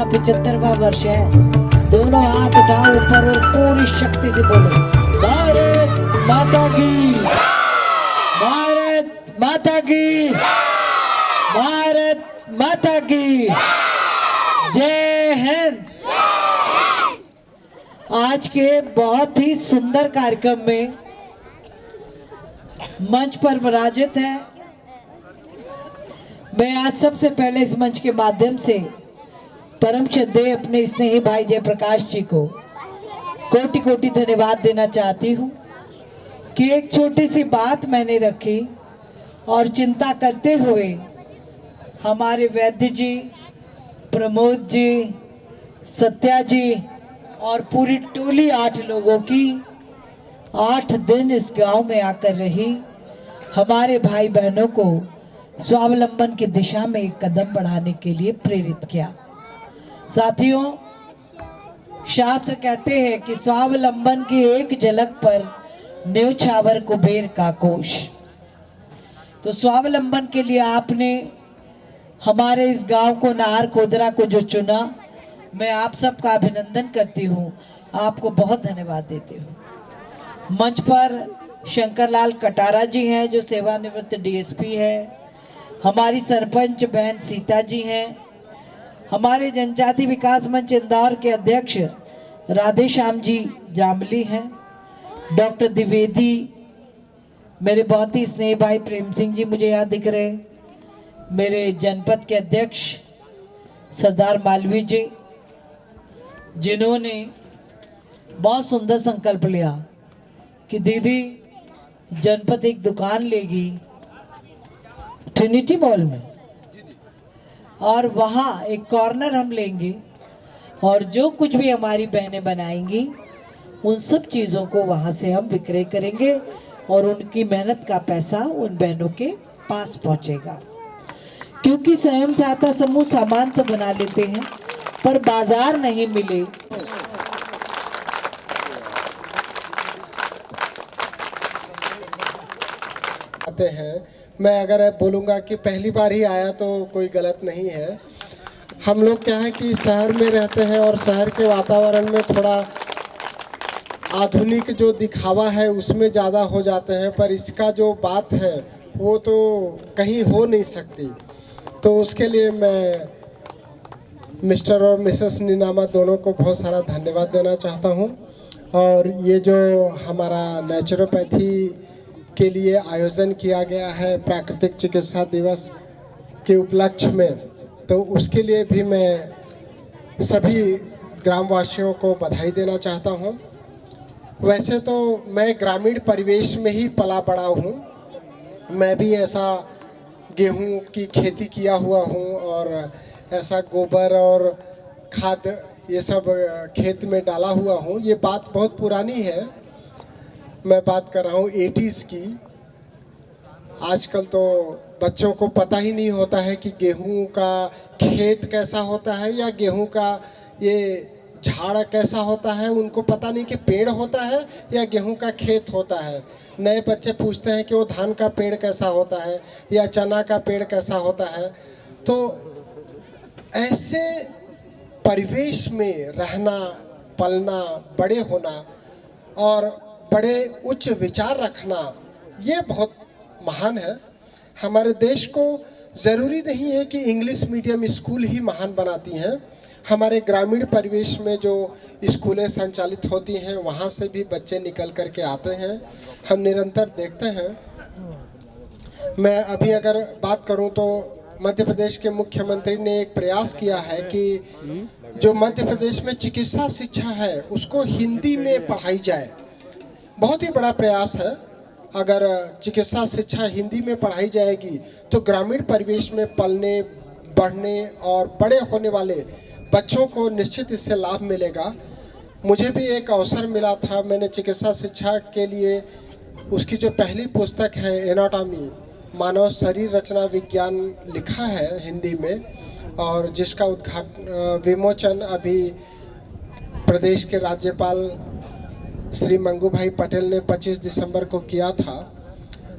75वां वर्ष है। दोनों हाथ उठाओ ऊपर और पूरी शक्ति से बोलो भारत माता की, भारत माता की, भारत माता की जय हिंद। आज के बहुत ही सुंदर कार्यक्रम में मंच पर विराजित है। मैं आज सबसे पहले इस मंच के माध्यम से परम श्रद्धेय अपने स्नेही भाई जयप्रकाश जी को कोटि कोटि धन्यवाद देना चाहती हूँ कि एक छोटी सी बात मैंने रखी और चिंता करते हुए हमारे वैद्य जी, प्रमोद जी, सत्या जी और पूरी टोली 8 लोगों की 8 दिन इस गांव में आकर रही, हमारे भाई बहनों को स्वावलंबन की दिशा में एक कदम बढ़ाने के लिए प्रेरित किया। साथियों, शास्त्र कहते हैं कि स्वावलंबन की एक झलक पर न्योछावर कुबेर का कोश। तो स्वावलंबन के लिए आपने हमारे इस गांव को, नाहर कोदरा को जो चुना, मैं आप सबका अभिनंदन करती हूं, आपको बहुत धन्यवाद देती हूं। मंच पर शंकरलाल कटारा जी हैं जो सेवानिवृत्त डीएसपी है, हमारी सरपंच बहन सीता जी हैं, हमारे जनजाति विकास मंच इंदौर के अध्यक्ष राधेश्याम जी जामली हैं, डॉक्टर द्विवेदी, मेरे बहुत ही स्नेही भाई प्रेम सिंह जी मुझे यहाँ दिख रहे, मेरे जनपद के अध्यक्ष सरदार मालवी जी, जिन्होंने बहुत सुंदर संकल्प लिया कि दीदी जनपद एक दुकान लेगी ट्रिनिटी मॉल में और वहाँ एक कॉर्नर हम लेंगे और जो कुछ भी हमारी बहनें बनाएंगी उन सब चीज़ों को वहाँ से हम विक्रय करेंगे और उनकी मेहनत का पैसा उन बहनों के पास पहुँचेगा। क्योंकि स्वयं सहायता समूह सामान तो बना लेते हैं पर बाजार नहीं मिले आते हैं। मैं अगर बोलूँगा कि पहली बार ही आया तो कोई गलत नहीं है। हम लोग क्या है कि शहर में रहते हैं और शहर के वातावरण में थोड़ा आधुनिक जो दिखावा है उसमें ज़्यादा हो जाते हैं, पर इसका जो बात है वो तो कहीं हो नहीं सकती। तो उसके लिए मैं मिस्टर और मिसेस नीनामा दोनों को बहुत सारा धन्यवाद देना चाहता हूँ। और ये जो हमारा नेचुरोपैथी के लिए आयोजन किया गया है प्राकृतिक चिकित्सा दिवस के उपलक्ष्य में, तो उसके लिए भी मैं सभी ग्रामवासियों को बधाई देना चाहता हूँ। वैसे तो मैं ग्रामीण परिवेश में ही पला बड़ा हूँ, मैं भी ऐसा गेहूं की खेती किया हुआ हूँ और ऐसा गोबर और खाद ये सब खेत में डाला हुआ हूँ। ये बात बहुत पुरानी है, मैं बात कर रहा हूँ 80s की। आजकल तो बच्चों को पता ही नहीं होता है कि गेहूं का खेत कैसा होता है या गेहूं का ये झाड़ कैसा होता है। उनको पता नहीं कि पेड़ होता है या गेहूं का खेत होता है। नए बच्चे पूछते हैं कि वो धान का पेड़ कैसा होता है या चना का पेड़ कैसा होता है। तो ऐसे परिवेश में रहना, पलना, बड़े होना और बड़े उच्च विचार रखना, ये बहुत महान है। हमारे देश को ज़रूरी नहीं है कि इंग्लिश मीडियम स्कूल ही महान बनाती हैं। हमारे ग्रामीण परिवेश में जो स्कूलें संचालित होती हैं वहाँ से भी बच्चे निकल कर के आते हैं, हम निरंतर देखते हैं। मैं अभी अगर बात करूँ तो मध्य प्रदेश के मुख्यमंत्री ने एक प्रयास किया है कि जो मध्य प्रदेश में चिकित्सा शिक्षा है उसको हिंदी में पढ़ाई जाए। बहुत ही बड़ा प्रयास है। अगर चिकित्सा शिक्षा हिंदी में पढ़ाई जाएगी तो ग्रामीण परिवेश में पलने, बढ़ने और बड़े होने वाले बच्चों को निश्चित इससे लाभ मिलेगा। मुझे भी एक अवसर मिला था, मैंने चिकित्सा शिक्षा के लिए उसकी जो पहली पुस्तक है एनाटॉमी, मानव शरीर रचना विज्ञान लिखा है हिंदी में, और जिसका विमोचन अभी प्रदेश के राज्यपाल श्री मंगू भाई पटेल ने 25 दिसंबर को किया था।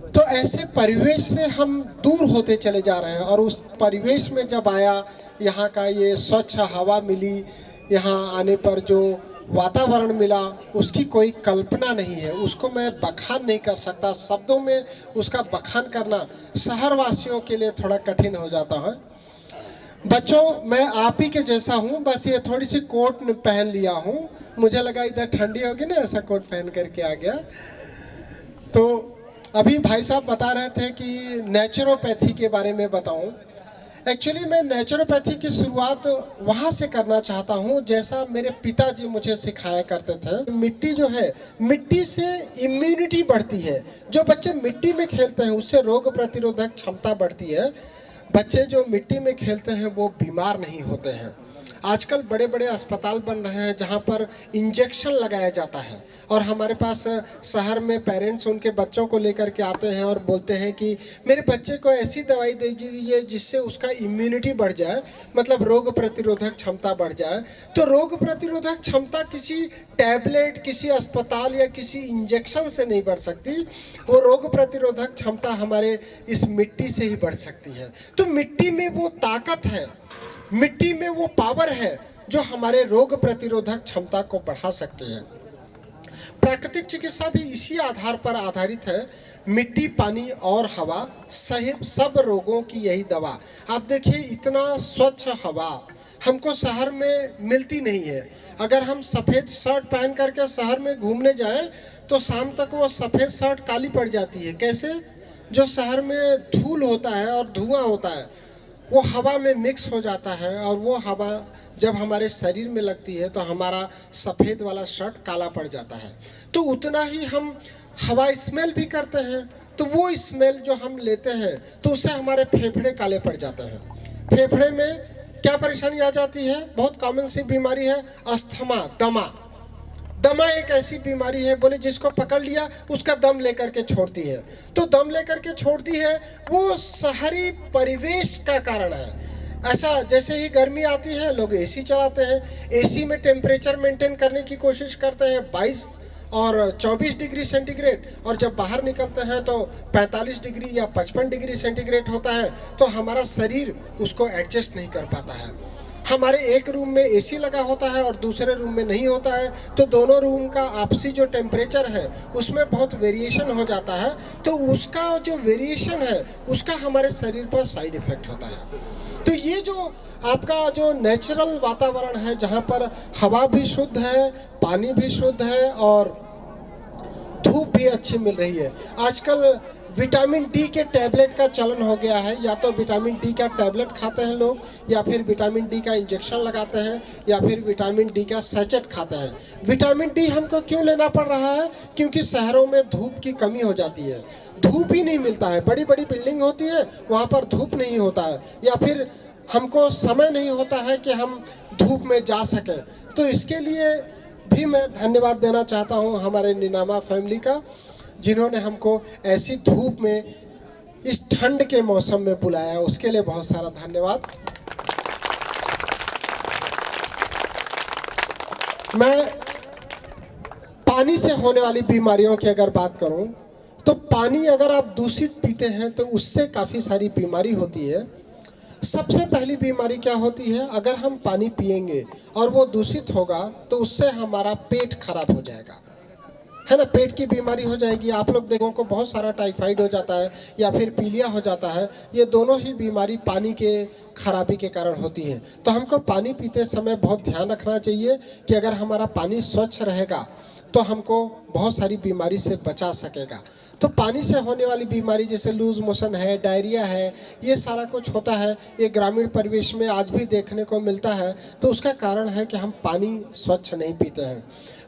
तो ऐसे परिवेश से हम दूर होते चले जा रहे हैं और उस परिवेश में जब आया यहाँ का ये स्वच्छ हवा मिली, यहाँ आने पर जो वातावरण मिला, उसकी कोई कल्पना नहीं है। उसको मैं बखान नहीं कर सकता, शब्दों में उसका बखान करना शहरवासियों के लिए थोड़ा कठिन हो जाता है। बच्चों, मैं आप ही के जैसा हूँ, बस ये थोड़ी सी कोट पहन लिया हूँ। मुझे लगा इधर ठंडी होगी ना, ऐसा कोट पहन करके आ गया। तो अभी भाई साहब बता रहे थे कि नेचुरोपैथी के बारे में बताऊं। एक्चुअली मैं नेचुरोपैथी की शुरुआत वहाँ से करना चाहता हूँ जैसा मेरे पिताजी मुझे सिखाया करते थे। मिट्टी जो है, मिट्टी से इम्यूनिटी बढ़ती है। जो बच्चे मिट्टी में खेलते हैं उससे रोग प्रतिरोधक क्षमता बढ़ती है। बच्चे जो मिट्टी में खेलते हैं वो बीमार नहीं होते हैं। आजकल बड़े बड़े अस्पताल बन रहे हैं जहाँ पर इंजेक्शन लगाया जाता है, और हमारे पास शहर में पेरेंट्स उनके बच्चों को लेकर के आते हैं और बोलते हैं कि मेरे बच्चे को ऐसी दवाई दे दीजिए जिससे उसका इम्यूनिटी बढ़ जाए, मतलब रोग प्रतिरोधक क्षमता बढ़ जाए। तो रोग प्रतिरोधक क्षमता किसी टैबलेट, किसी अस्पताल या किसी इंजेक्शन से नहीं बढ़ सकती। वो रोग प्रतिरोधक क्षमता हमारे इस मिट्टी से ही बढ़ सकती है। तो मिट्टी में वो ताकत है, मिट्टी में वो पावर है जो हमारे रोग प्रतिरोधक क्षमता को बढ़ा सकते हैं। प्राकृतिक चिकित्सा भी इसी आधार पर आधारित है। मिट्टी, पानी और हवा सही सब रोगों की यही दवा। आप देखिए, इतना स्वच्छ हवा हमको शहर में मिलती नहीं है। अगर हम सफ़ेद शर्ट पहन करके शहर में घूमने जाएं तो शाम तक वो सफ़ेद शर्ट काली पड़ जाती है। कैसे? जो शहर में धूल होता है और धुआं होता है वो हवा में मिक्स हो जाता है, और वो हवा जब हमारे शरीर में लगती है तो हमारा सफ़ेद वाला शर्ट काला पड़ जाता है। तो उतना ही हम हवा स्मेल भी करते हैं, तो वो स्मेल जो हम लेते हैं तो उससे हमारे फेफड़े काले पड़ जाते हैं। फेफड़े में क्या परेशानी आ जाती है? बहुत कॉमन सी बीमारी है अस्थमा, दमा। दमा एक ऐसी बीमारी है, बोले जिसको पकड़ लिया उसका दम लेकर के छोड़ती है। तो दम लेकर के छोड़ती है, वो शहरी परिवेश का कारण है। ऐसा जैसे ही गर्मी आती है लोग एसी चलाते हैं, एसी में टेम्परेचर मेंटेन करने की कोशिश करते हैं 22 और 24 डिग्री सेंटीग्रेड, और जब बाहर निकलते हैं तो 45 डिग्री या 55 डिग्री सेंटीग्रेड होता है। तो हमारा शरीर उसको एडजस्ट नहीं कर पाता है। हमारे एक रूम में एसी लगा होता है और दूसरे रूम में नहीं होता है, तो दोनों रूम का आपसी जो टेम्परेचर है उसमें बहुत वेरिएशन हो जाता है। तो उसका जो वेरिएशन है उसका हमारे शरीर पर साइड इफ़ेक्ट होता है। तो ये जो आपका जो नेचुरल वातावरण है, जहाँ पर हवा भी शुद्ध है, पानी भी शुद्ध है और धूप भी अच्छी मिल रही है। आजकल विटामिन डी के टैबलेट का चलन हो गया है। या तो विटामिन डी का टैबलेट खाते हैं लोग, या फिर विटामिन डी का इंजेक्शन लगाते हैं, या फिर विटामिन डी का सैचेट खाते हैं। विटामिन डी हमको क्यों लेना पड़ रहा है? क्योंकि शहरों में धूप की कमी हो जाती है, धूप ही नहीं मिलता है। बड़ी बड़ी बिल्डिंग होती है, वहाँ पर धूप नहीं होता है, या फिर हमको समय नहीं होता है कि हम धूप में जा सकें। तो इसके लिए भी मैं धन्यवाद देना चाहता हूँ हमारे नीनामा फैमिली का, जिन्होंने हमको ऐसी धूप में इस ठंड के मौसम में बुलाया, उसके लिए बहुत सारा धन्यवाद। मैं पानी से होने वाली बीमारियों की अगर बात करूं तो पानी अगर आप दूषित पीते हैं तो उससे काफ़ी सारी बीमारी होती है। सबसे पहली बीमारी क्या होती है? अगर हम पानी पिएंगे और वो दूषित होगा तो उससे हमारा पेट खराब हो जाएगा, है ना। पेट की बीमारी हो जाएगी। आप लोग देखो को बहुत सारा टाइफाइड हो जाता है या फिर पीलिया हो जाता है। ये दोनों ही बीमारी पानी के खराबी के कारण होती है। तो हमको पानी पीते समय बहुत ध्यान रखना चाहिए कि अगर हमारा पानी स्वच्छ रहेगा तो हमको बहुत सारी बीमारी से बचा सकेगा। तो पानी से होने वाली बीमारी जैसे लूज मोशन है, डायरिया है, ये सारा कुछ होता है। ये ग्रामीण परिवेश में आज भी देखने को मिलता है। तो उसका कारण है कि हम पानी स्वच्छ नहीं पीते हैं।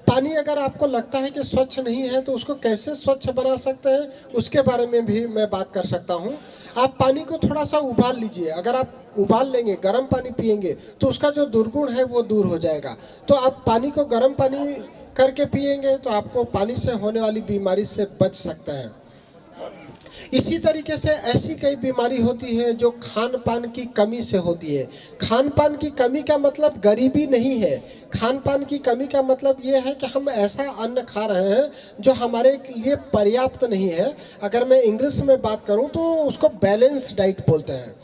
पानी अगर आपको लगता है कि स्वच्छ नहीं है तो उसको कैसे स्वच्छ बना सकते हैं, उसके बारे में भी मैं बात कर सकता हूँ। आप पानी को थोड़ा सा उबाल लीजिए। अगर आप उबाल लेंगे, गर्म पानी पिएंगे तो उसका जो दुर्गुण है वो दूर हो जाएगा। तो आप पानी को गर्म पानी करके पिएंगे तो आपको पानी से होने वाली बीमारी से बच सकते हैं। इसी तरीके से ऐसी कई बीमारी होती है जो खान पान की कमी से होती है। खान पान की कमी का मतलब गरीबी नहीं है। खान पान की कमी का मतलब ये है कि हम ऐसा अन्न खा रहे हैं जो हमारे लिए पर्याप्त नहीं है। अगर मैं इंग्लिश में बात करूं तो उसको बैलेंस डाइट बोलते हैं।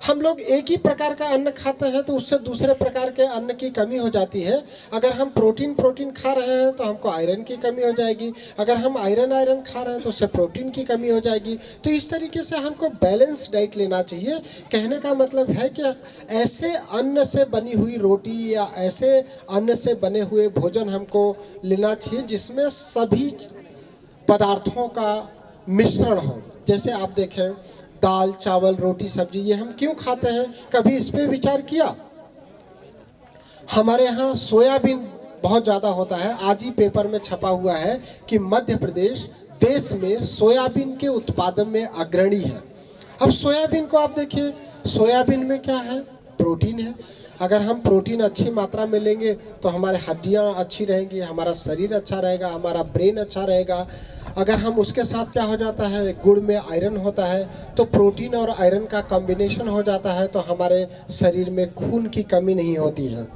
हम लोग एक ही प्रकार का अन्न खाते हैं तो उससे दूसरे प्रकार के अन्न की कमी हो जाती है। अगर हम प्रोटीन खा रहे हैं तो हमको आयरन की कमी हो जाएगी, अगर हम आयरन खा रहे हैं तो उससे प्रोटीन की कमी हो जाएगी। तो इस तरीके से हमको बैलेंस डाइट लेना चाहिए। कहने का मतलब है कि ऐसे अन्न से बनी हुई रोटी या ऐसे अन्न से बने हुए भोजन हमको लेना चाहिए जिसमें सभी पदार्थों का मिश्रण हो। जैसे आप देखें, दाल चावल रोटी सब्जी ये हम क्यों खाते हैं, कभी इस पे विचार किया? हमारे यहाँ सोयाबीन बहुत ज़्यादा होता है। आज ही पेपर में छपा हुआ है कि मध्य प्रदेश देश में सोयाबीन के उत्पादन में अग्रणी है। अब सोयाबीन को आप देखिए, सोयाबीन में क्या है? प्रोटीन है। अगर हम प्रोटीन अच्छी मात्रा में लेंगे तो हमारे हड्डियाँ अच्छी रहेंगी, हमारा शरीर अच्छा रहेगा, हमारा ब्रेन अच्छा रहेगा। अगर हम उसके साथ क्या हो जाता है, गुड़ में आयरन होता है, तो प्रोटीन और आयरन का कॉम्बिनेशन हो जाता है, तो हमारे शरीर में खून की कमी नहीं होती है।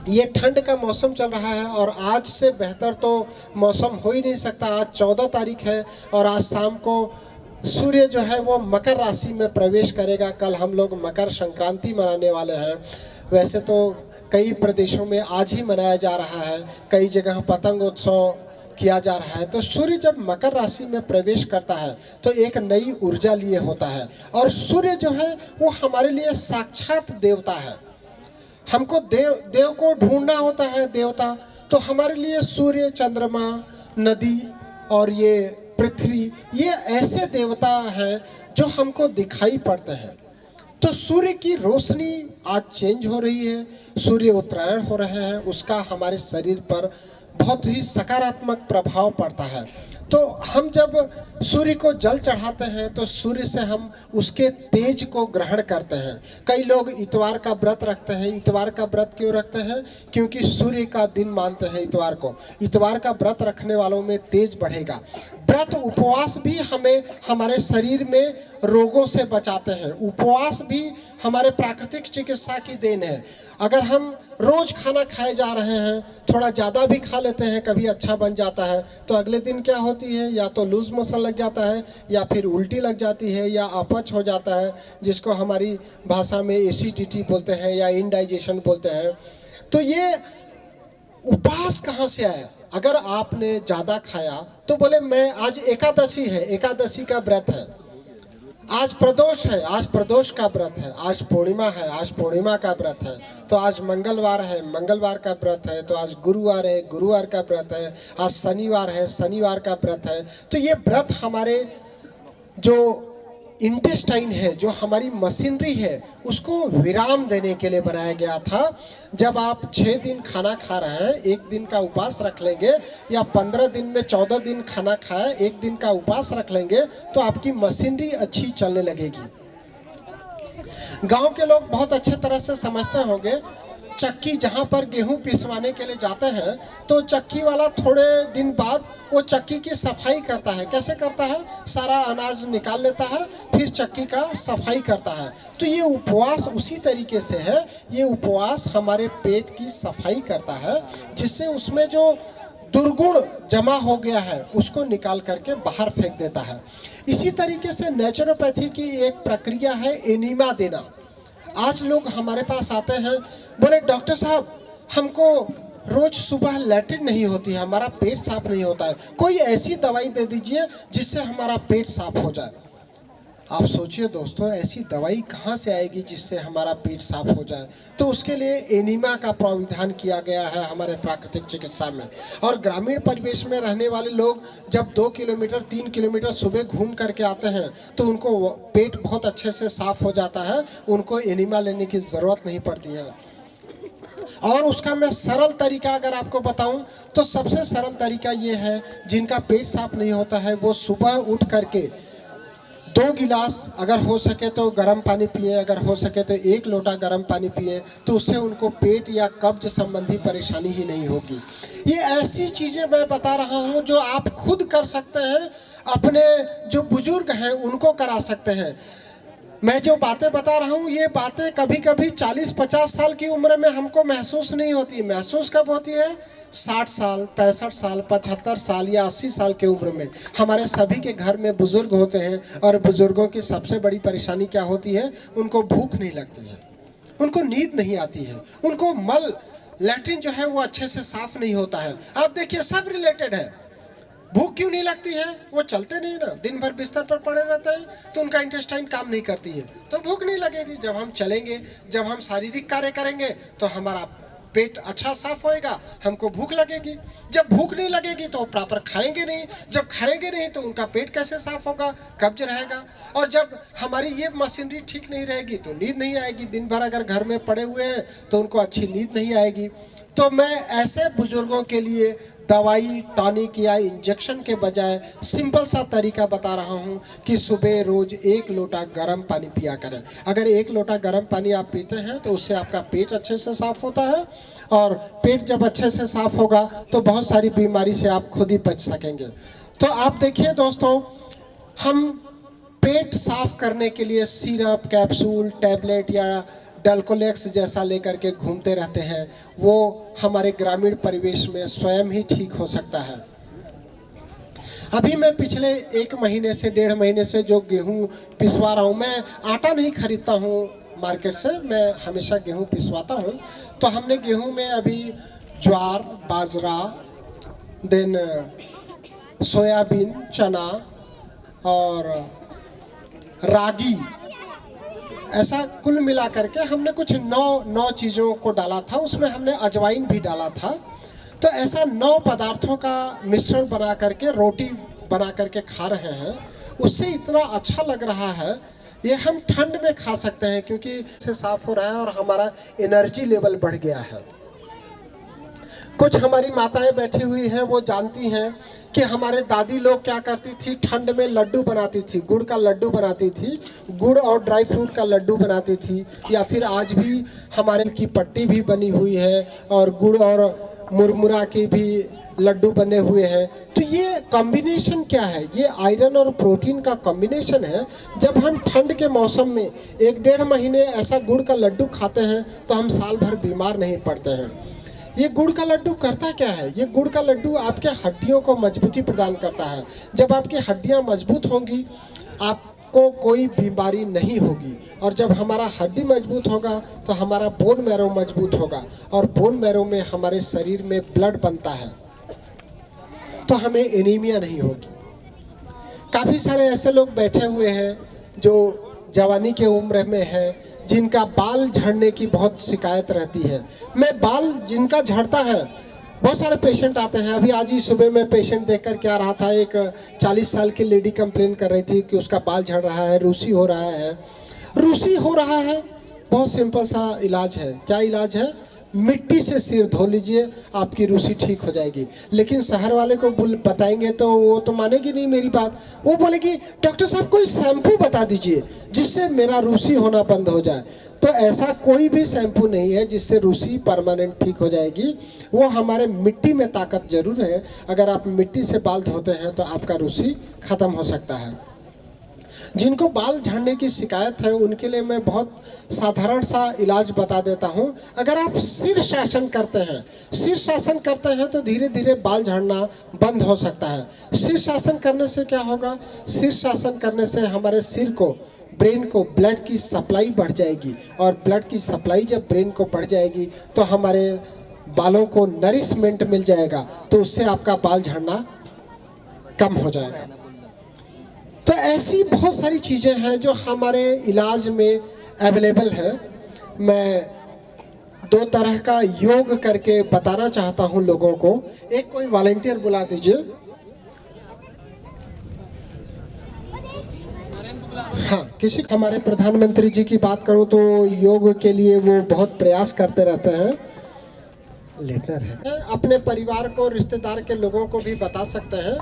ये ठंड का मौसम चल रहा है और आज से बेहतर तो मौसम हो ही नहीं सकता। आज 14 तारीख है और आज शाम को सूर्य जो है वो मकर राशि में प्रवेश करेगा। कल हम लोग मकर संक्रांति मनाने वाले हैं। वैसे तो कई प्रदेशों में आज ही मनाया जा रहा है, कई जगह पतंग उत्सव किया जा रहा है। तो सूर्य जब मकर राशि में प्रवेश करता है तो एक नई ऊर्जा लिए होता है और सूर्य जो है वो हमारे लिए साक्षात देवता है। हमको देव को ढूंढना होता है देवता, तो हमारे लिए सूर्य, चंद्रमा, नदी और ये पृथ्वी, ये ऐसे देवता हैं जो हमको दिखाई पड़ते हैं। तो सूर्य की रोशनी आज चेंज हो रही है, सूर्य उत्तरायण हो रहे हैं, उसका हमारे शरीर पर बहुत ही सकारात्मक प्रभाव पड़ता है। तो हम जब सूर्य को जल चढ़ाते हैं तो सूर्य से हम उसके तेज को ग्रहण करते हैं। कई लोग इतवार का व्रत रखते हैं। इतवार का व्रत क्यों रखते हैं? क्योंकि सूर्य का दिन मानते हैं इतवार को। इतवार का व्रत रखने वालों में तेज बढ़ेगा। व्रत उपवास भी हमें हमारे शरीर में रोगों से बचाते हैं। उपवास भी हमारे प्राकृतिक चिकित्सा की देन है। अगर हम रोज खाना खाए जा रहे हैं, थोड़ा ज़्यादा भी खा लेते हैं, कभी अच्छा बन जाता है, तो अगले दिन क्या होती है, या तो लूज मोशन लग जाता है, या फिर उल्टी लग जाती है, या अपच हो जाता है, जिसको हमारी भाषा में एसिडिटी बोलते हैं या इंडाइजेशन बोलते हैं। तो ये उपवास कहाँ से आया? अगर आपने ज़्यादा खाया तो बोले मैं आज एकादशी है, एकादशी का व्रत है, आज प्रदोष है, आज प्रदोष का व्रत है, आज पूर्णिमा है, आज पूर्णिमा का व्रत है, तो आज मंगलवार है, मंगलवार का व्रत है, तो आज गुरुवार है, गुरुवार का व्रत है, आज शनिवार है, शनिवार का व्रत है। तो ये व्रत हमारे जो इंटेस्टाइन है, जो हमारी मशीनरी है, उसको विराम देने के लिए बनाया गया था। जब आप 6 दिन खाना खा रहे हैं, एक दिन का उपवास रख लेंगे, या 15 दिन में 14 दिन खाना खाया, एक दिन का उपवास रख लेंगे, तो आपकी मशीनरी अच्छी चलने लगेगी। गांव के लोग बहुत अच्छे तरह से समझते होंगे। चक्की जहां पर गेहूं पिसवाने के लिए जाते हैं तो चक्की वाला थोड़े दिन बाद वो चक्की की सफाई करता है। कैसे करता है? सारा अनाज निकाल लेता है, फिर चक्की का सफाई करता है। तो ये उपवास उसी तरीके से है। ये उपवास हमारे पेट की सफाई करता है, जिससे उसमें जो दुर्गुण जमा हो गया है उसको निकाल करके बाहर फेंक देता है। इसी तरीके से नेचुरोपैथी की एक प्रक्रिया है एनीमा देना। आज लोग हमारे पास आते हैं, बोले डॉक्टर साहब हमको रोज सुबह लैट्रिन नहीं होती है, हमारा पेट साफ नहीं होता है, कोई ऐसी दवाई दे दीजिए जिससे हमारा पेट साफ हो जाए। आप सोचिए दोस्तों, ऐसी दवाई कहाँ से आएगी जिससे हमारा पेट साफ हो जाए? तो उसके लिए एनीमा का प्राविधान किया गया है हमारे प्राकृतिक चिकित्सा में। और ग्रामीण परिवेश में रहने वाले लोग जब 2 किलोमीटर 3 किलोमीटर सुबह घूम करके आते हैं तो उनको पेट बहुत अच्छे से साफ हो जाता है, उनको एनीमा लेने की ज़रूरत नहीं पड़ती है। और उसका मैं सरल तरीका अगर आपको बताऊं तो सबसे सरल तरीका ये है, जिनका पेट साफ नहीं होता है वो सुबह उठ करके 2 गिलास अगर हो सके तो गर्म पानी पिए, अगर हो सके तो 1 लोटा गर्म पानी पिए, तो उससे उनको पेट या कब्ज संबंधी परेशानी ही नहीं होगी। ये ऐसी चीज़ें मैं बता रहा हूँ जो आप खुद कर सकते हैं, अपने जो बुजुर्ग हैं उनको करा सकते हैं। मैं जो बातें बता रहा हूँ ये बातें कभी कभी 40-50 साल की उम्र में हमको महसूस नहीं होती। महसूस कब होती है? 60 साल, 65 साल, 75 साल या 80 साल की उम्र में। हमारे सभी के घर में बुजुर्ग होते हैं और बुजुर्गों की सबसे बड़ी परेशानी क्या होती है? उनको भूख नहीं लगती है, उनको नींद नहीं आती है, उनको मल लैट्रिन जो है वो अच्छे से साफ नहीं होता है। आप देखिए सब रिलेटेड है। भूख क्यों नहीं लगती है? वो चलते नहीं ना, दिन भर बिस्तर पर पड़े रहते हैं तो उनका इंटेस्टाइन काम नहीं करती है, तो भूख नहीं लगेगी। जब हम चलेंगे, जब हम शारीरिक कार्य करेंगे तो हमारा पेट अच्छा साफ होएगा, हमको भूख लगेगी। जब भूख नहीं लगेगी तो प्रॉपर खाएंगे नहीं, जब खाएंगे नहीं तो उनका पेट कैसे साफ होगा? कब्ज रहेगा। और जब हमारी ये मशीनरी ठीक नहीं रहेगी तो नींद नहीं आएगी। दिन भर अगर घर में पड़े हुए हैं तो उनको अच्छी नींद नहीं आएगी। तो मैं ऐसे बुजुर्गों के लिए दवाई, टॉनिक या इंजेक्शन के बजाय सिंपल सा तरीका बता रहा हूँ कि सुबह रोज 1 लोटा गर्म पानी पिया करें। अगर 1 लोटा गर्म पानी आप पीते हैं तो उससे आपका पेट अच्छे से साफ होता है, और पेट जब अच्छे से साफ होगा तो बहुत सारी बीमारी से आप खुद ही बच सकेंगे। तो आप देखिए दोस्तों, हम पेट साफ करने के लिए सिरप, कैप्सूल, टैबलेट या डल्कोलेक्स जैसा लेकर के घूमते रहते हैं, वो हमारे ग्रामीण परिवेश में स्वयं ही ठीक हो सकता है। अभी मैं पिछले 1 महीने से 1.5 महीने से जो गेहूं पिसवा रहा हूं, मैं आटा नहीं खरीदता हूं मार्केट से, मैं हमेशा गेहूं पिसवाता हूं। तो हमने गेहूं में अभी ज्वार, बाजरा, देन सोयाबीन, चना और रागी, ऐसा कुल मिला करके हमने कुछ 9 चीज़ों को डाला था। उसमें हमने अजवाइन भी डाला था। तो ऐसा 9 पदार्थों का मिश्रण बना करके रोटी बना करके खा रहे हैं। उससे इतना अच्छा लग रहा है, ये हम ठंड में खा सकते हैं क्योंकि इससे साफ हो रहा है और हमारा एनर्जी लेवल बढ़ गया है। कुछ हमारी माताएं बैठी हुई हैं, वो जानती हैं कि हमारे दादी लोग क्या करती थी, ठंड में लड्डू बनाती थी, गुड़ का लड्डू बनाती थी, गुड़ और ड्राई फ्रूट का लड्डू बनाती थी। या फिर आज भी हमारे की पट्टी भी बनी हुई है और गुड़ और मुरमुरा के भी लड्डू बने हुए हैं। तो ये कॉम्बिनेशन क्या है? ये आयरन और प्रोटीन का कॉम्बिनेशन है। जब हम ठंड के मौसम में 1-1.5 महीने ऐसा गुड़ का लड्डू खाते हैं तो हम साल भर बीमार नहीं पड़ते हैं। ये गुड़ का लड्डू करता क्या है? ये गुड़ का लड्डू आपके हड्डियों को मजबूती प्रदान करता है। जब आपकी हड्डियां मजबूत होंगी आपको कोई बीमारी नहीं होगी, और जब हमारा हड्डी मजबूत होगा तो हमारा बोन मैरो मजबूत होगा, और बोन मैरो में हमारे शरीर में ब्लड बनता है तो हमें एनीमिया नहीं होगी। काफ़ी सारे ऐसे लोग बैठे हुए हैं जो जवानी के उम्र में हैं, जिनका बाल झड़ने की बहुत शिकायत रहती है। मैं बाल जिनका झड़ता है, बहुत सारे पेशेंट आते हैं। अभी आज ही सुबह मैं पेशेंट देख कर के आ रहा था, एक 40 साल की लेडी कंप्लेन कर रही थी कि उसका बाल झड़ रहा है, रूसी हो रहा है। रूसी हो रहा है, बहुत सिंपल सा इलाज है। क्या इलाज है? मिट्टी से सिर धो लीजिए, आपकी रूसी ठीक हो जाएगी। लेकिन शहर वाले को बताएंगे तो वो तो मानेगी नहीं मेरी बात। वो बोलेगी डॉक्टर साहब कोई शैम्पू बता दीजिए जिससे मेरा रूसी होना बंद हो जाए। तो ऐसा कोई भी शैम्पू नहीं है जिससे रूसी परमानेंट ठीक हो जाएगी। वो हमारे मिट्टी में ताकत जरूर है। अगर आप मिट्टी से बाल धोते हैं तो आपका रूसी ख़त्म हो सकता है। जिनको बाल झड़ने की शिकायत है उनके लिए मैं बहुत साधारण सा इलाज बता देता हूं। अगर आप शीर्षासन करते हैं, शीर्षासन करते हैं तो धीरे धीरे बाल झड़ना बंद हो सकता है। शीर्षासन करने से क्या होगा? शीर्षासन करने से हमारे सिर को, ब्रेन को ब्लड की सप्लाई बढ़ जाएगी, और ब्लड की सप्लाई जब ब्रेन को बढ़ जाएगी तो हमारे बालों को नरिशमेंट मिल जाएगा, तो उससे आपका बाल झड़ना कम हो जाएगा। तो ऐसी बहुत सारी चीज़ें हैं जो हमारे इलाज में अवेलेबल है। मैं 2 तरह का योग करके बताना चाहता हूं लोगों को। एक कोई वॉलंटियर बुला दीजिए। हाँ, किसी हमारे प्रधानमंत्री जी की बात करूं तो योग के लिए वो बहुत प्रयास करते रहते हैं। लेटनर है, अपने परिवार को, रिश्तेदार के लोगों को भी बता सकते हैं।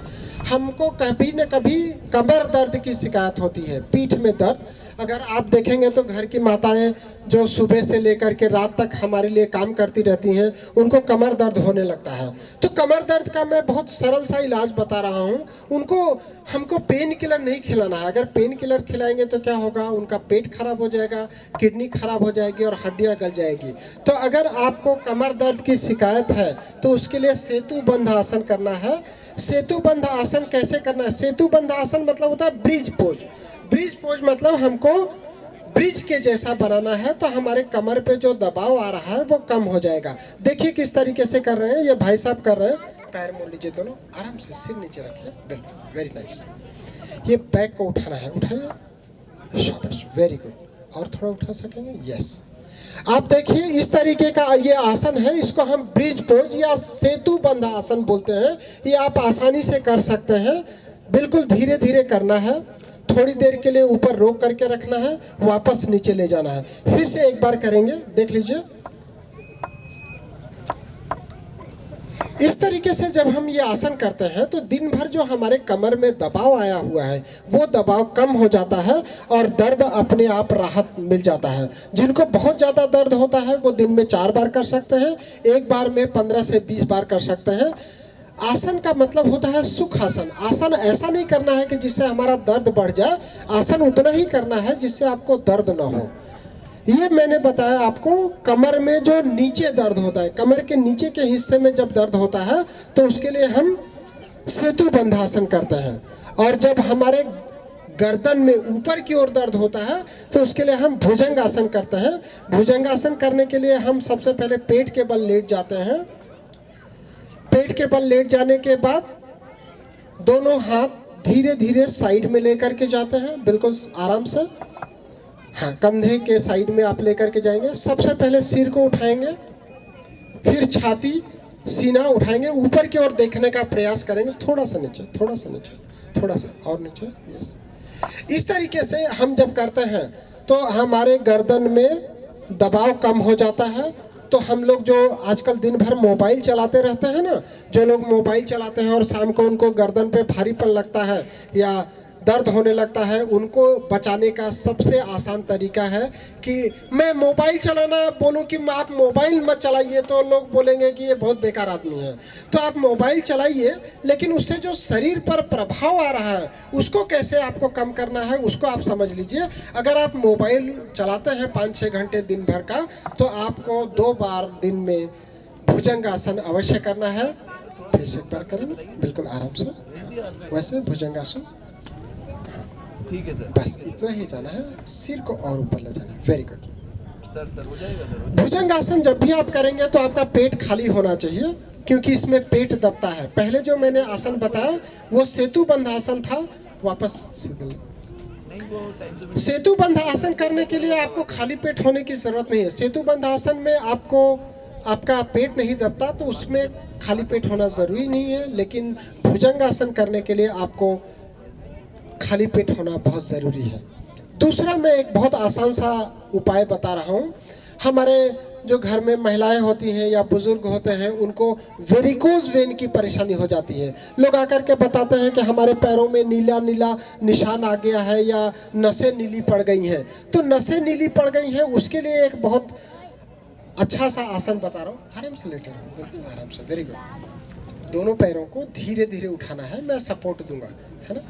हमको कभी न कभी कमर दर्द की शिकायत होती है, पीठ में दर्द। अगर आप देखेंगे तो घर की माताएं जो सुबह से लेकर के रात तक हमारे लिए काम करती रहती हैं, उनको कमर दर्द होने लगता है। तो कमर दर्द का मैं बहुत सरल सा इलाज बता रहा हूँ। हमको पेन किलर नहीं खिलाना है। अगर पेन किलर खिलाएंगे तो क्या होगा, उनका पेट खराब हो जाएगा, किडनी खराब हो जाएगी और हड्डियाँ गल जाएगी। तो अगर आपको कमर दर्द की शिकायत है तो उसके लिए सेतु बंध आसन करना है। सेतु बंध आसन कैसे करना है? सेतु बंध आसन मतलब होता है ब्रिज पोज। ब्रिज पोज मतलब हमको ब्रिज के जैसा बनाना है, तो हमारे कमर पे जो दबाव आ रहा है वो कम हो जाएगा। देखिए किस तरीके से कर रहे हैं, ये भाई साहब कर रहे हैं। पैर मोड़ लीजिए दोनों, आराम से सिर नीचे रखिए, बिल्कुल वेरी नाइस। ये बैक को उठाना है, उठाइए, शाबाश, वेरी गुड। और थोड़ा उठा सकेंगे, यस। आप देखिए इस तरीके का ये आसन है, इसको हम ब्रिज पोज या सेतु बंध आसन बोलते हैं। ये आप आसानी से कर सकते हैं, बिल्कुल धीरे धीरे करना है। थोड़ी देर के लिए ऊपर रोक करके रखना है, वापस नीचे ले जाना है। फिर से एक बार करेंगे, देख लीजिए। इस तरीके से जब हम ये आसन करते हैं तो दिन भर जो हमारे कमर में दबाव आया हुआ है वो दबाव कम हो जाता है और दर्द अपने आप राहत मिल जाता है। जिनको बहुत ज़्यादा दर्द होता है वो दिन में 4 बार कर सकते हैं, एक बार में 15 से 20 बार कर सकते हैं। आसन का मतलब होता है सुख आसन। आसन ऐसा नहीं करना है कि जिससे हमारा दर्द बढ़ जाए, आसन उतना ही करना है जिससे आपको दर्द ना हो। ये मैंने बताया आपको, कमर में जो नीचे दर्द होता है, कमर के नीचे के हिस्से में जब दर्द होता है तो उसके लिए हम सेतु बंधासन करते हैं। और जब हमारे गर्दन में ऊपर की ओर दर्द होता है तो उसके लिए हम भुजंगासन करते हैं। भुजंगासन करने के लिए हम सबसे पहले पेट के बल लेट जाते हैं। पेट के बल लेट जाने के बाद दोनों हाथ धीरे धीरे साइड में लेकर के जाते हैं, बिल्कुल आराम से। हाँ, कंधे के साइड में आप लेकर के जाएंगे। सबसे पहले सिर को उठाएंगे, फिर छाती, सीना उठाएंगे, ऊपर की ओर देखने का प्रयास करेंगे। थोड़ा सा नीचे, थोड़ा सा नीचे, थोड़ा सा और नीचे, यस। इस तरीके से हम जब करते हैं तो हमारे गर्दन में दबाव कम हो जाता है। तो हम लोग जो आजकल दिन भर मोबाइल चलाते रहते हैं ना, जो लोग मोबाइल चलाते हैं और शाम को उनको गर्दन पे भारीपन लगता है या दर्द होने लगता है, उनको बचाने का सबसे आसान तरीका है कि मैं मोबाइल चलाना बोलूं कि आप मोबाइल मत चलाइए, तो लोग बोलेंगे कि ये बहुत बेकार आदमी है। तो आप मोबाइल चलाइए, लेकिन उससे जो शरीर पर प्रभाव आ रहा है उसको कैसे आपको कम करना है उसको आप समझ लीजिए। अगर आप मोबाइल चलाते हैं 5-6 घंटे दिन भर का, तो आपको 2 बार दिन में भुजंगासन अवश्य करना है। फिर से एक बार करें, बिल्कुल आराम से, वैसे भुजंगासन। ठीक है सर, बस इतना ही जाना है, सिर को और ऊपर ले जाना है। वेरी गुड सर हो जाएगा सर। भुजंगासन जब भी आप करेंगे तो आपका पेट खाली होना चाहिए, क्योंकि इसमें पेट दबता है। पहले जो मैंने आसन बताया वो सेतु बंध आसन था। वापस सीधे सेतु बंध आसन करने के लिए आपको खाली पेट होने की जरूरत नहीं है। सेतु बंध आसन में आपको आपका पेट नहीं दबता, तो उसमें खाली पेट होना जरूरी नहीं है। लेकिन भुजंगासन करने के लिए आपको खाली पेट होना बहुत ज़रूरी है। दूसरा मैं एक बहुत आसान सा उपाय बता रहा हूँ। हमारे जो घर में महिलाएं होती हैं या बुजुर्ग होते हैं, उनको वेरिकोज वेन की परेशानी हो जाती है। लोग आकर के बताते हैं कि हमारे पैरों में नीला नीला निशान आ गया है या नसें नीली पड़ गई हैं। तो नसें नीली पड़ गई हैं, उसके लिए एक बहुत अच्छा सा आसन बता रहा हूँ। आराम से लेटे रहो, बिल्कुल आराम से, वेरी गुड। दोनों पैरों को धीरे धीरे उठाना है, मैं सपोर्ट दूंगा, है ना।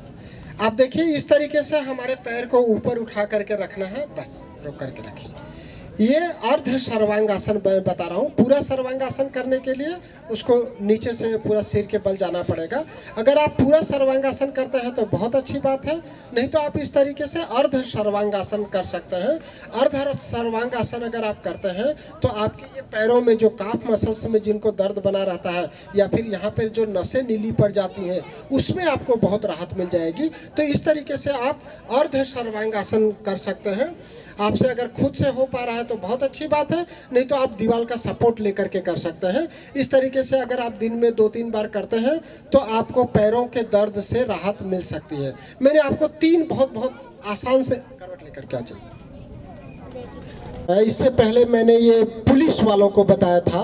आप देखिए इस तरीके से हमारे पैर को ऊपर उठा करके रखना है, बस रोक करके रखिए। ये अर्ध सर्वांगासन मैं बता रहा हूँ। पूरा सर्वांगासन करने के लिए उसको नीचे से पूरा सिर के बल जाना पड़ेगा। अगर आप पूरा सर्वांगासन करते हैं तो बहुत अच्छी बात है, नहीं तो आप इस तरीके से अर्ध सर्वांगासन कर सकते हैं। अर्ध सर्वांगासन अगर आप करते हैं तो आपके ये पैरों में जो काफ मसल्स में जिनको दर्द बना रहता है या फिर यहाँ पर जो नसें नीली पड़ जाती हैं उसमें आपको बहुत राहत मिल जाएगी। तो इस तरीके से आप अर्ध सर्वांगासन कर सकते हैं। आपसे अगर खुद से हो पा रहा है तो बहुत अच्छी बात है, नहीं तो आप दीवार का सपोर्ट लेकर के कर सकते हैं। इस तरीके से अगर आप दिन में 2-3 बार करते हैं तो आपको पैरों के दर्द से राहत मिल सकती है। मैंने आपको 3 बहुत आसान से करवट लेकर के आ जाइए। इससे पहले मैंने ये पुलिस वालों को बताया था।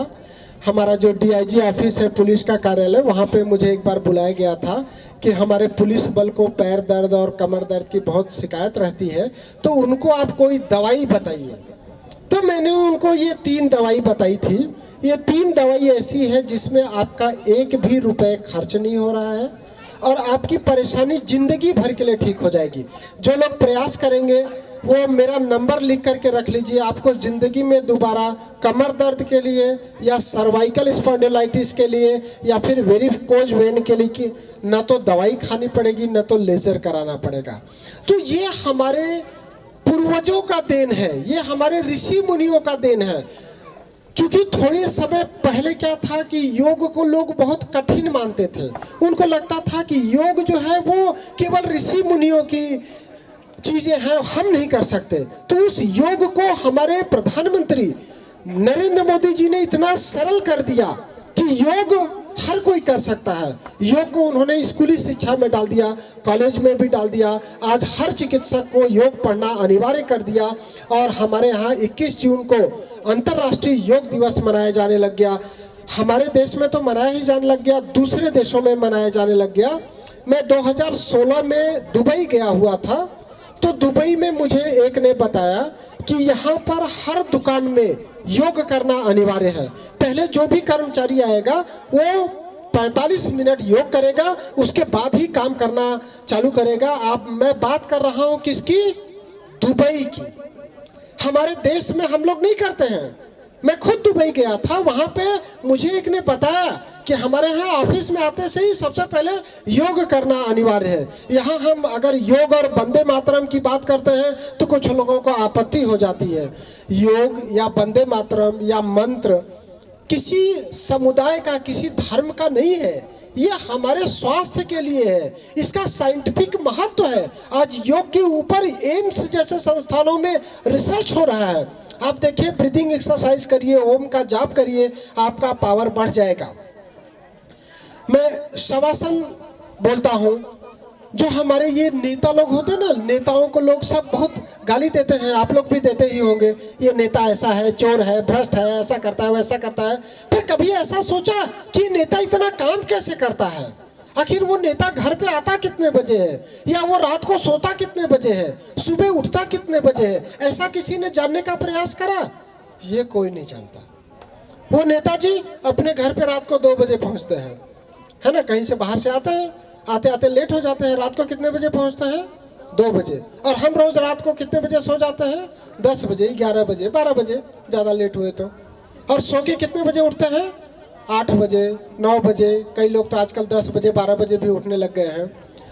हमारा जो डीआईजी ऑफिस है पुलिस का कार्यालय, वहाँ पे मुझे एक बार बुलाया गया था कि हमारे पुलिस बल को पैर दर्द और कमर दर्द की बहुत शिकायत रहती है, तो उनको आप कोई दवाई बताइए। तो मैंने उनको ये 3 दवाई बताई थी। ये 3 दवाई ऐसी है जिसमें आपका एक भी रुपए खर्च नहीं हो रहा है और आपकी परेशानी जिंदगी भर के लिए ठीक हो जाएगी। जो लोग प्रयास करेंगे वो मेरा नंबर लिख करके रख लीजिए। आपको ज़िंदगी में दोबारा कमर दर्द के लिए या सर्वाइकल स्पॉन्डिलाइटिस के लिए या फिर वेरिकोज वेन के लिए कि न तो दवाई खानी पड़ेगी न तो लेज़र कराना पड़ेगा। तो ये हमारे पूर्वजों का देन है, ये हमारे ऋषि मुनियों का देन है। क्योंकि थोड़े समय पहले क्या था कि योग को लोग बहुत कठिन मानते थे। उनको लगता था कि योग जो है वो केवल ऋषि मुनियों की चीजें हैं, हम नहीं कर सकते। तो उस योग को हमारे प्रधानमंत्री नरेंद्र मोदी जी ने इतना सरल कर दिया कि योग हर कोई कर सकता है। योग को उन्होंने स्कूली शिक्षा में डाल दिया, कॉलेज में भी डाल दिया। आज हर चिकित्सक को योग पढ़ना अनिवार्य कर दिया और हमारे यहाँ 21 जून को अंतर्राष्ट्रीय योग दिवस मनाया जाने लग गया। हमारे देश में तो मनाया ही जाने लग गया, दूसरे देशों में मनाया जाने लग गया। मैं 2016 में दुबई गया हुआ था, तो दुबई में मुझे एक ने बताया कि यहाँ पर हर दुकान में योग करना अनिवार्य है। पहले जो भी कर्मचारी आएगा वो 45 मिनट योग करेगा, उसके बाद ही काम करना चालू करेगा। मैं बात कर रहा हूँ किसकी? दुबई की। हमारे देश में हम लोग नहीं करते हैं। मैं खुद दुबई गया था, वहाँ पे मुझे एक ने बताया कि हमारे यहाँ ऑफिस में आते से ही सबसे पहले योग करना अनिवार्य है। यहाँ हम अगर योग और वंदे मातरम की बात करते हैं तो कुछ लोगों को आपत्ति हो जाती है। योग या वंदे मातरम या मंत्र किसी समुदाय का, किसी धर्म का नहीं है, ये हमारे स्वास्थ्य के लिए है। इसका साइंटिफिक महत्व है। आज योग के ऊपर एम्स जैसे संस्थानों में रिसर्च हो रहा है। आप देखिए, ब्रीदिंग एक्सरसाइज करिए, ओम का जाप करिए, आपका पावर बढ़ जाएगा। मैं शवासन बोलता हूँ। जो हमारे ये नेता लोग होते हैं ना, नेताओं को लोग सब बहुत गाली देते हैं, आप लोग भी देते ही होंगे। ये नेता ऐसा है, चोर है, भ्रष्ट है, ऐसा करता है, वैसा करता है। फिर कभी ऐसा सोचा कि नेता इतना काम कैसे करता है? आखिर वो नेता घर पे आता कितने बजे है, या वो रात को सोता कितने बजे है, सुबह उठता कितने बजे है? ऐसा किसी ने जानने का प्रयास करा? ये कोई नहीं जानता। वो नेताजी अपने घर पे रात को 2 बजे पहुंचते हैं, है ना, कहीं से बाहर से आते हैं, आते आते लेट हो जाते हैं। रात को कितने बजे पहुंचते हैं? 2 बजे। और हम रोज रात को कितने बजे सो जाते हैं? 10 बजे, 11 बजे, 12 बजे, ज़्यादा लेट हुए तो। और सो के कितने बजे उठते हैं? 8 बजे, 9 बजे, कई लोग तो आजकल 10 बजे, 12 बजे भी उठने लग गए हैं।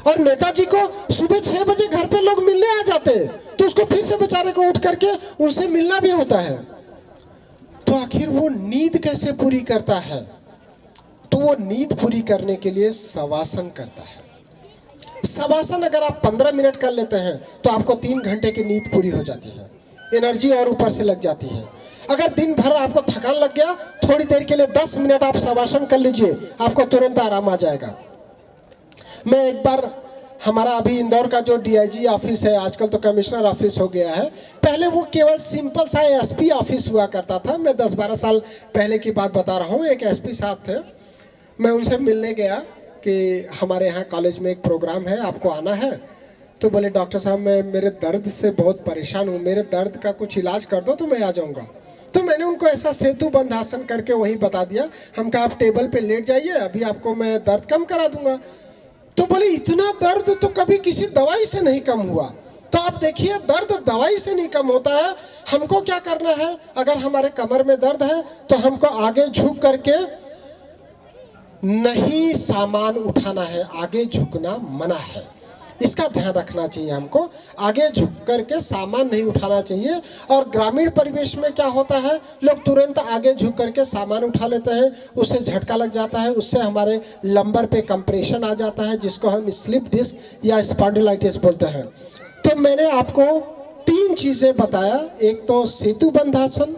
और नेताजी को सुबह 6 बजे घर पे लोग मिलने आ जाते हैं, तो उसको फिर से बेचारे को उठ करके उनसे मिलना भी होता है। तो आखिर वो नींद कैसे पूरी करता है? तो वो नींद पूरी करने के लिए शवासन करता है। शवासन अगर आप 15 मिनट कर लेते हैं तो आपको 3 घंटे की नींद पूरी हो जाती है, एनर्जी और ऊपर से लग जाती है। अगर दिन भर आपको थकान लग गया, थोड़ी देर के लिए 10 मिनट आप शवासन कर लीजिए, आपको तुरंत आराम आ जाएगा। मैं एक बार, हमारा अभी इंदौर का जो डीआईजी ऑफिस है, आजकल तो कमिश्नर ऑफिस हो गया है, पहले वो केवल सिंपल सा एसपी ऑफिस हुआ करता था। मैं 10-12 साल पहले की बात बता रहा हूँ। एक एसपी साहब थे, मैं उनसे मिलने गया कि हमारे यहाँ कॉलेज में एक प्रोग्राम है, आपको आना है। तो बोले डॉक्टर साहब, मैं मेरे दर्द से बहुत परेशान हूँ, मेरे दर्द का कुछ इलाज कर दो तो मैं आ जाऊँगा। तो मैंने उनको ऐसा सेतु बंध आसन करके वही बता दिया। हम कहा आप टेबल पे लेट जाइए, अभी आपको मैं दर्द कम करा दूंगा। तो बोले इतना दर्द तो कभी किसी दवाई से नहीं कम हुआ। तो आप देखिए, दर्द दवाई से नहीं कम होता है। हमको क्या करना है? अगर हमारे कमर में दर्द है तो हमको आगे झुक करके नहीं सामान उठाना है, आगे झुकना मना है। इसका ध्यान रखना चाहिए हमको। आगे झुक करके सामान नहीं उठाना चाहिए। और ग्रामीण परिवेश में क्या होता है, लोग तुरंत आगे झुक करके सामान उठा लेते हैं, उससे झटका लग जाता है, उससे हमारे लंबर पे कंप्रेशन आ जाता है, जिसको हम स्लिप डिस्क या स्पॉन्डिलाइटिस बोलते हैं। तो मैंने आपको 3 चीज़ें बताया, एक तो सेतु बंधासन,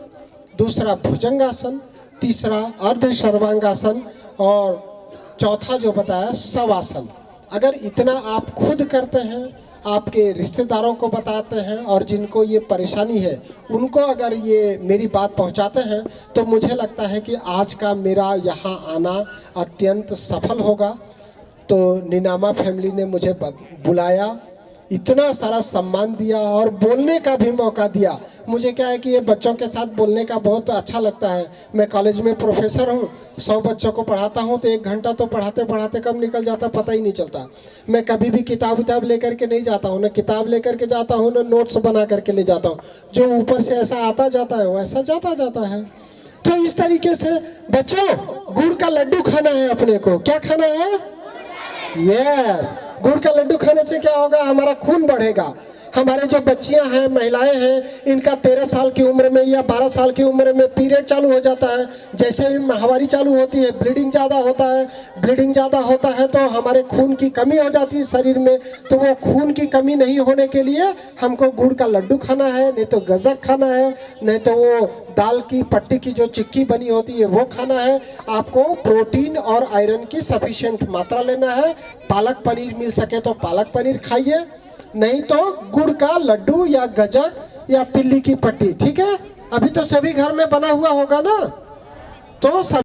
दूसरा भुजंगासन, तीसरा अर्ध सर्वांगासन और चौथा जो बताया शवासन। अगर इतना आप खुद करते हैं, आपके रिश्तेदारों को बताते हैं और जिनको ये परेशानी है उनको अगर ये मेरी बात पहुंचाते हैं, तो मुझे लगता है कि आज का मेरा यहाँ आना अत्यंत सफल होगा। तो नीनामा फैमिली ने मुझे बुलाया, इतना सारा सम्मान दिया और बोलने का भी मौका दिया। मुझे क्या है कि ये बच्चों के साथ बोलने का बहुत अच्छा लगता है। मैं कॉलेज में प्रोफेसर हूँ, 100 बच्चों को पढ़ाता हूँ, तो 1 घंटा तो पढ़ाते पढ़ाते कब निकल जाता पता ही नहीं चलता। मैं कभी भी किताब लेकर के नहीं जाता हूँ, ना किताब लेकर के जाता हूँ, ना नोट्स बना करके ले जाता हूँ। जो ऊपर से ऐसा आता जाता है वैसा जाता है। तो इस तरीके से बच्चों, गुड़ का लड्डू खाना है अपने को। क्या खाना है? यस, गुड़ का लड्डू खाने से क्या होगा? हमारा खून बढ़ेगा। हमारे जो बच्चियां हैं, महिलाएं हैं, इनका 13 साल की उम्र में या 12 साल की उम्र में पीरियड चालू हो जाता है। जैसे ही माहवारी चालू होती है, ब्लीडिंग ज़्यादा होता है। ब्लीडिंग ज़्यादा होता है तो हमारे खून की कमी हो जाती है शरीर में। तो वो खून की कमी नहीं होने के लिए हमको गुड़ का लड्डू खाना है, नहीं तो गजक खाना है, नहीं तो वो दाल की पट्टी की जो चिक्की बनी होती है वो खाना है। आपको प्रोटीन और आयरन की सफिशिएंट मात्रा लेना है। पालक पनीर मिल सके तो पालक पनीर खाइए, नहीं तो गुड़ का लड्डू या गजक या तिल्ली की पट्टी। ठीक है, अभी तो सभी घर में बना हुआ होगा ना, तो सब